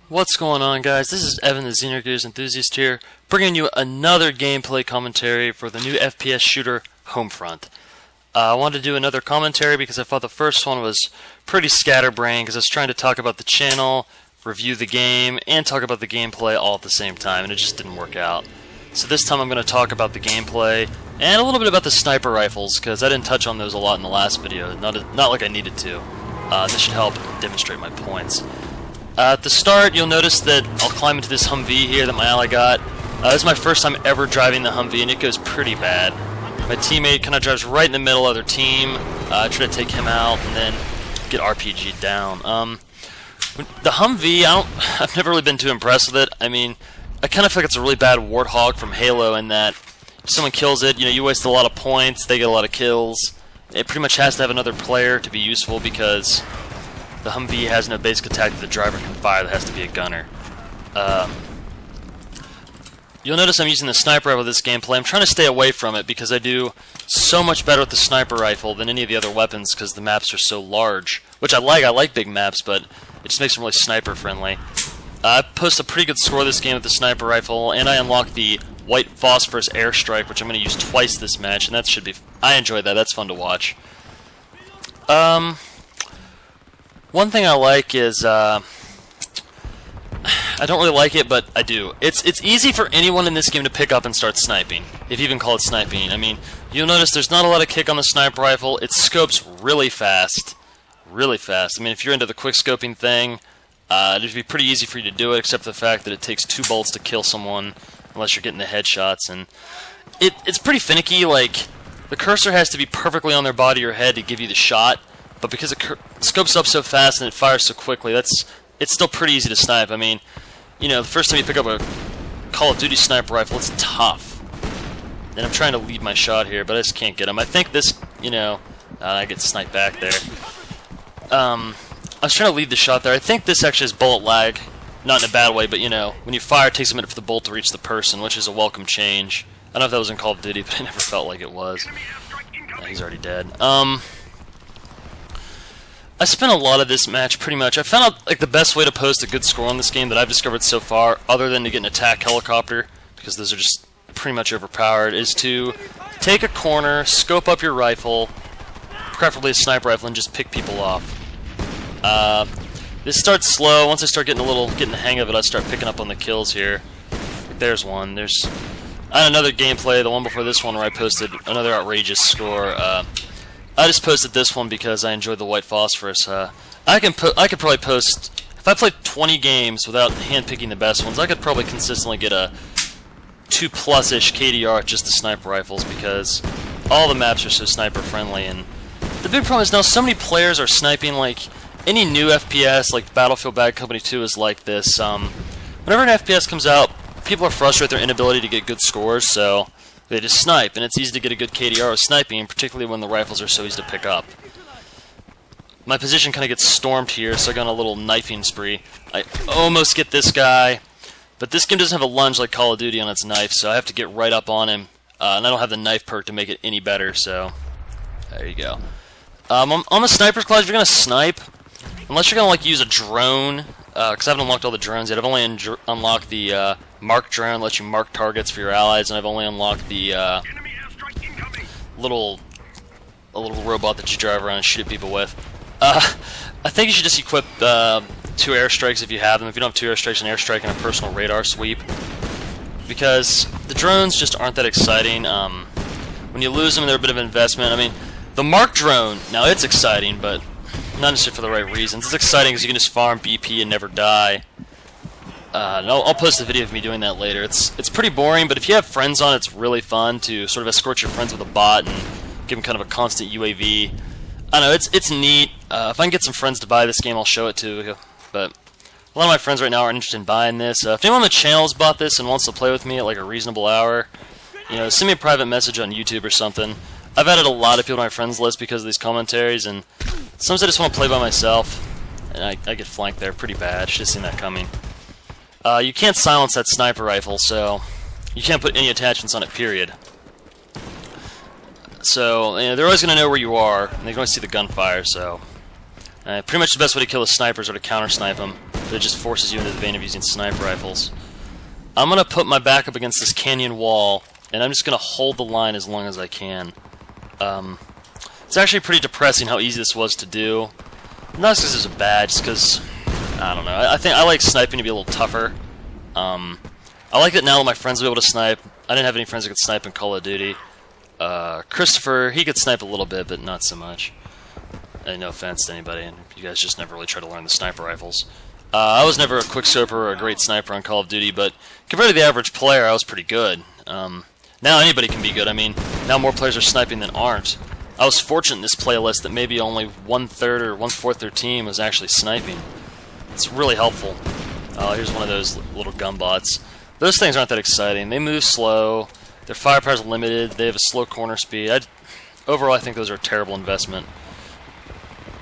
What's going on, guys? This is Evan, the Xenogears enthusiast here, bringing you another gameplay commentary for the new FPS shooter, Homefront. I wanted to do another commentary because I thought the first one was pretty scatterbrained because I was trying to talk about the channel, review the game, and talk about the gameplay all at the same time, and it just didn't work out. So this time I'm going to talk about the gameplay and a little bit about the sniper rifles because I didn't touch on those a lot in the last video, not like I needed to. This should help demonstrate my points. At the start, you'll notice that I'll climb into this Humvee here that my ally got. This is my first time ever driving the Humvee, and it goes pretty bad. My teammate kind of drives right in the middle of their team. I try to take him out and then get RPG'd down. The Humvee, I've never really been too impressed with it. I mean, I kind of feel like it's a really bad Warthog from Halo in that if someone kills it, you waste a lot of points, they get a lot of kills. It pretty much has to have another player to be useful because the Humvee has no basic attack that the driver can fire. That has to be a gunner. You'll notice I'm using the sniper rifle with this gameplay. I'm trying to stay away from it because I do so much better with the sniper rifle than any of the other weapons because the maps are so large. Which I like. I like big maps, but it just makes them really sniper friendly. I post a pretty good score this game with the sniper rifle, and I unlock the white phosphorus airstrike, which I'm going to use twice this match, and that should be... I enjoy that. That's fun to watch. One thing I like is, I don't really like it, but I do. It's easy for anyone in this game to pick up and start sniping, if you even call it sniping. I mean, you'll notice there's not a lot of kick on the sniper rifle. It scopes really fast. Really fast. I mean, if you're into the quick scoping thing, it'd be pretty easy for you to do it, except for the fact that it takes 2 bolts to kill someone, unless you're getting the headshots. And it's pretty finicky. Like, the cursor has to be perfectly on their body or head to give you the shot. But because it scopes up so fast and it fires so quickly, it's still pretty easy to snipe. I mean, the first time you pick up a Call of Duty sniper rifle, it's tough. And I'm trying to lead my shot here, but I just can't get him. I think this, I get sniped back there. I was trying to lead the shot there. I think this actually has bullet lag. Not in a bad way, but, when you fire, it takes a minute for the bolt to reach the person, which is a welcome change. I don't know if that was in Call of Duty, but I never felt like it was. Yeah, he's already dead. I spent a lot of this match, pretty much. I found out like the best way to post a good score on this game that I've discovered so far, other than to get an attack helicopter, because those are just pretty much overpowered, is to take a corner, scope up your rifle, preferably a sniper rifle, and just pick people off. This starts slow. Once I start getting the hang of it, I start picking up on the kills here. There's one. There's another gameplay, the one before this one, where I posted another outrageous score. I just posted this one because I enjoyed the white phosphorus. I could probably post, if I played 20 games without handpicking the best ones, I could probably consistently get a 2+-ish KDR with just the sniper rifles because all the maps are so sniper friendly. And the big problem is now so many players are sniping. Like any new FPS, like Battlefield Bad Company 2 is like this. Whenever an FPS comes out, people are frustrated with their inability to get good scores, so they just snipe, and it's easy to get a good KDR with sniping, particularly when the rifles are so easy to pick up. My position kind of gets stormed here, so I go on a little knifing spree. I almost get this guy, but this game doesn't have a lunge like Call of Duty on its knife, so I have to get right up on him, and I don't have the knife perk to make it any better, so there you go. On the sniper's class, if you're going to snipe, unless you're going to use a drone, because I haven't unlocked all the drones yet. I've only unlocked the mark drone, lets you mark targets for your allies, and I've only unlocked the little robot that you drive around and shoot at people with. I think you should just equip 2 airstrikes if you have them. If you don't have 2 airstrikes, an airstrike and a personal radar sweep, because the drones just aren't that exciting. When you lose them, they're a bit of an investment. I mean, the mark drone, now it's exciting, but not necessarily for the right reasons. It's exciting because you can just farm BP and never die. And I'll post a video of me doing that later. It's pretty boring, but if you have friends on, it's really fun to sort of escort your friends with a bot and give them kind of a constant UAV. I don't know, it's neat. If I can get some friends to buy this game, I'll show it to you. But a lot of my friends right now are interested in buying this. If anyone on the channel has bought this and wants to play with me at like a reasonable hour, send me a private message on YouTube or something. I've added a lot of people to my friends list because of these commentaries, and sometimes I just want to play by myself, and I get flanked there pretty bad. Should have seen that coming. You can't silence that sniper rifle, so you can't put any attachments on it, period. So, they're always going to know where you are, and they can always see the gunfire, so... pretty much the best way to kill the snipers are to counter-snipe them. but it just forces you into the vein of using sniper rifles. I'm going to put my back up against this canyon wall, and I'm just going to hold the line as long as I can. It's actually pretty depressing how easy this was to do. Not because this is bad, just because, I don't know. I think I like sniping to be a little tougher. I like that now that my friends will be able to snipe. I didn't have any friends that could snipe in Call of Duty. Christopher, he could snipe a little bit, but not so much. No offense to anybody, and you guys just never really try to learn the sniper rifles. I was never a quicksilver or a great sniper on Call of Duty, but compared to the average player, I was pretty good. Now anybody can be good. I mean, now more players are sniping than aren't. I was fortunate in this playlist that maybe only 1/3 or 1/4 their team was actually sniping. It's really helpful. Here's one of those little gun bots. Those things aren't that exciting. They move slow. Their firepower is limited. They have a slow corner speed. Overall, I think those are a terrible investment.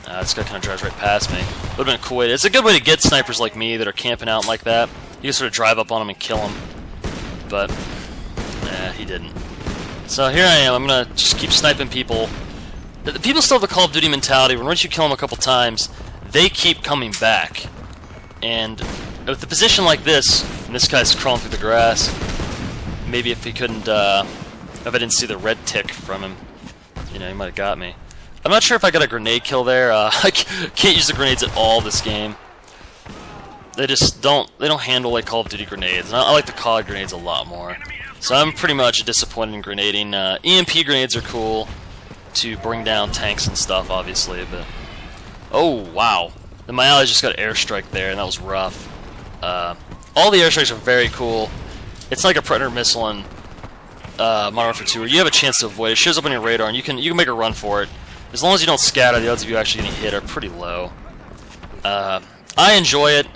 This guy kind of drives right past me. Would have been a cool way. It's a good way to get snipers like me that are camping out like that. You can sort of drive up on them and kill them. But, he didn't. So here I am. I'm going to just keep sniping people. The people still have the Call of Duty mentality. When once you kill them a couple times, they keep coming back. And with a position like this, and this guy's crawling through the grass, maybe if he couldn't, if I didn't see the red tick from him, you know, he might have got me. I'm not sure if I got a grenade kill there. I can't use the grenades at all this game. They just don't handle like Call of Duty grenades. And I like the COD grenades a lot more. So I'm pretty much disappointed in grenading. EMP grenades are cool to bring down tanks and stuff, obviously, but oh wow. Then my ally just got an airstrike there, and that was rough. All the airstrikes are very cool. It's like a Predator missile in Modern Warfare 2, where you have a chance to avoid it. It shows up on your radar, and you can make a run for it. As long as you don't scatter, the odds of you actually getting hit are pretty low. I enjoy it.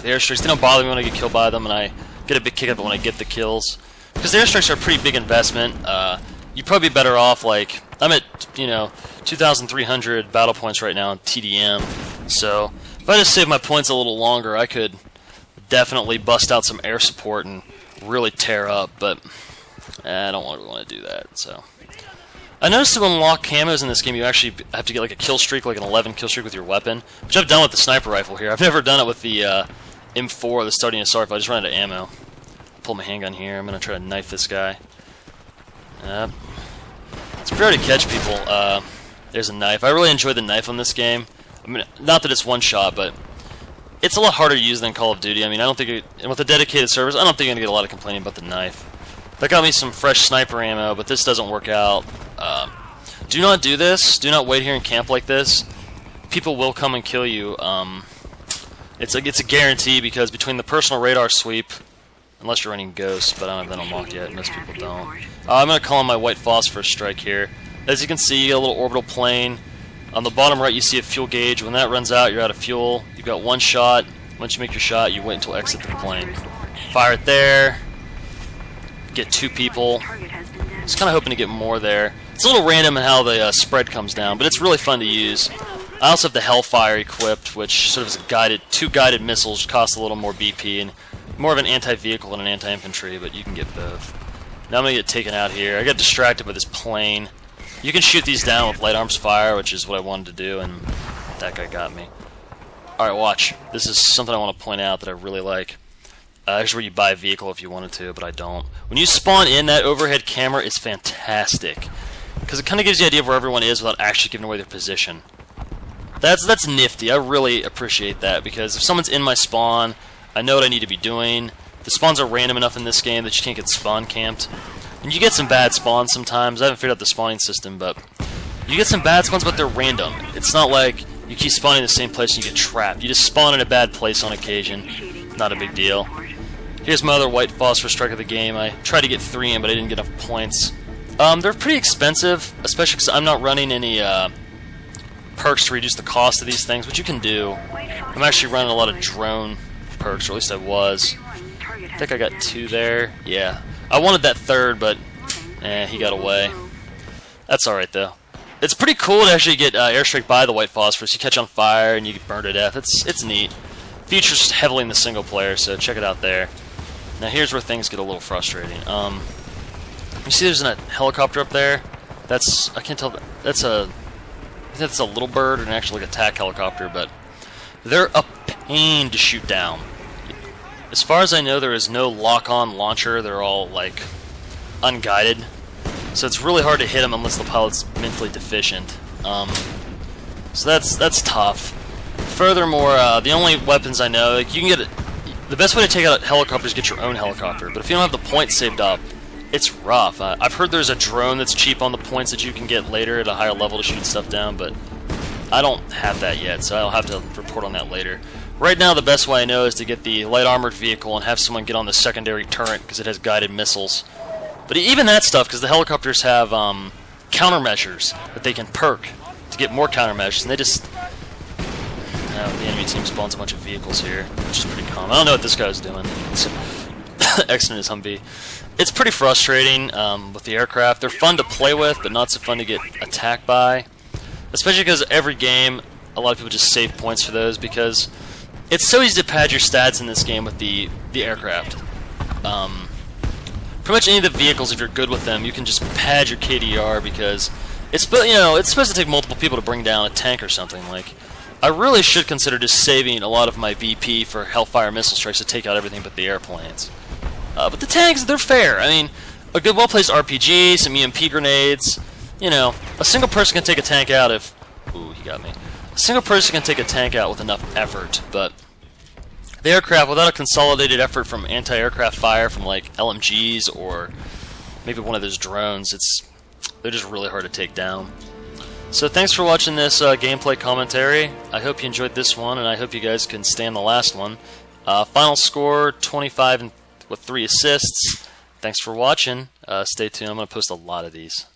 The airstrikes, they don't bother me when I get killed by them, and I get a big kick out of it when I get the kills. Because the airstrikes are a pretty big investment. You'd probably be better off, like, I'm at, 2,300 battle points right now in TDM. So, if I just save my points a little longer, I could definitely bust out some air support and really tear up, but I don't really want to do that, so. I noticed to unlock camos in this game, you actually have to get like a kill streak, like an 11 kill streak with your weapon, which I've done with the sniper rifle here. I've never done it with the M4, the starting assault rifle. I just run out of ammo. Pull my handgun here. I'm going to try to knife this guy. It's pretty hard to catch people. There's a knife. I really enjoy the knife on this game. I mean, not that it's one shot, but it's a lot harder to use than Call of Duty. I mean, I don't think and with the dedicated servers, I don't think you're going to get a lot of complaining about the knife. That got me some fresh sniper ammo, but this doesn't work out. Do not do this. Do not wait here and camp like this. People will come and kill you. It's a guarantee, because between the personal radar sweep, unless you're running Ghost, but I don't have that unlocked yet. Most people don't. I'm going to call on my white phosphorus strike here. As you can see, you get a little orbital plane. On the bottom right, you see a fuel gauge. When that runs out, you're out of fuel. You've got one shot. Once you make your shot, you wait until exit the plane. Fire it there. Get 2 people. Just kind of hoping to get more there. It's a little random in how the spread comes down, but it's really fun to use. I also have the Hellfire equipped, which sort of is a guided, 2 guided missiles, cost a little more BP, and more of an anti-vehicle than an anti-infantry, but you can get both. Now I'm going to get taken out here. I got distracted by this plane. You can shoot these down with light arms fire, which is what I wanted to do, and that guy got me. Alright, watch. This is something I want to point out that I really like. Here's where you buy a vehicle if you wanted to, but I don't. When you spawn in, that overhead camera is fantastic, because it kind of gives you an idea of where everyone is without actually giving away their position. That's nifty. I really appreciate that, because if someone's in my spawn, I know what I need to be doing. The spawns are random enough in this game that you can't get spawn camped. And you get some bad spawns sometimes. I haven't figured out the spawning system, but you get some bad spawns, but they're random. It's not like you keep spawning in the same place and you get trapped. You just spawn in a bad place on occasion. Not a big deal. Here's my other white phosphorus strike of the game. I tried to get 3 in, but I didn't get enough points. They're pretty expensive, especially because I'm not running any perks to reduce the cost of these things, which you can do. I'm actually running a lot of drone perks, or at least I was. I think I got 2 there. Yeah. I wanted that 3rd, but he got away. That's alright, though. It's pretty cool to actually get airstrike by the white phosphorus. You catch on fire and you get burned to death. It's neat. Features heavily in the single player, so check it out there. Now here's where things get a little frustrating. You see there's a helicopter up there? I can't tell, I think that's a little bird and actually like a attack helicopter, but they're up pain to shoot down. As far as I know, there is no lock-on launcher. They're all, like, unguided. So it's really hard to hit them unless the pilot's mentally deficient. So that's tough. Furthermore, the only weapons I know, like, you can get the best way to take out a helicopter is get your own helicopter. But if you don't have the points saved up, it's rough. I've heard there's a drone that's cheap on the points that you can get later at a higher level to shoot stuff down, but I don't have that yet, so I'll have to report on that later. Right now, the best way I know is to get the light armored vehicle and have someone get on the secondary turret because it has guided missiles. But even that stuff, because the helicopters have countermeasures that they can perk to get more countermeasures, and they just... the enemy team spawns a bunch of vehicles here, which is pretty common. I don't know what this guy's doing. Exiting his Humvee. It's pretty frustrating with the aircraft. They're fun to play with, but not so fun to get attacked by. Especially because every game, a lot of people just save points for those, because it's so easy to pad your stats in this game with the aircraft. Pretty much any of the vehicles, if you're good with them, you can just pad your KDR because it's it's supposed to take multiple people to bring down a tank or something. Like, I really should consider just saving a lot of my BP for Hellfire missile strikes to take out everything but the airplanes. But the tanks, they're fair. I mean, a good well-placed RPG, some EMP grenades. A single person can take a tank out if... Ooh, he got me. A single person can take a tank out with enough effort, but the aircraft, without a consolidated effort from anti-aircraft fire from, like, LMGs or maybe one of those drones, they're just really hard to take down. So thanks for watching this gameplay commentary. I hope you enjoyed this one, and I hope you guys can stand the last one. Final score, 25 with 3 assists. Thanks for watching. Stay tuned. I'm going to post a lot of these.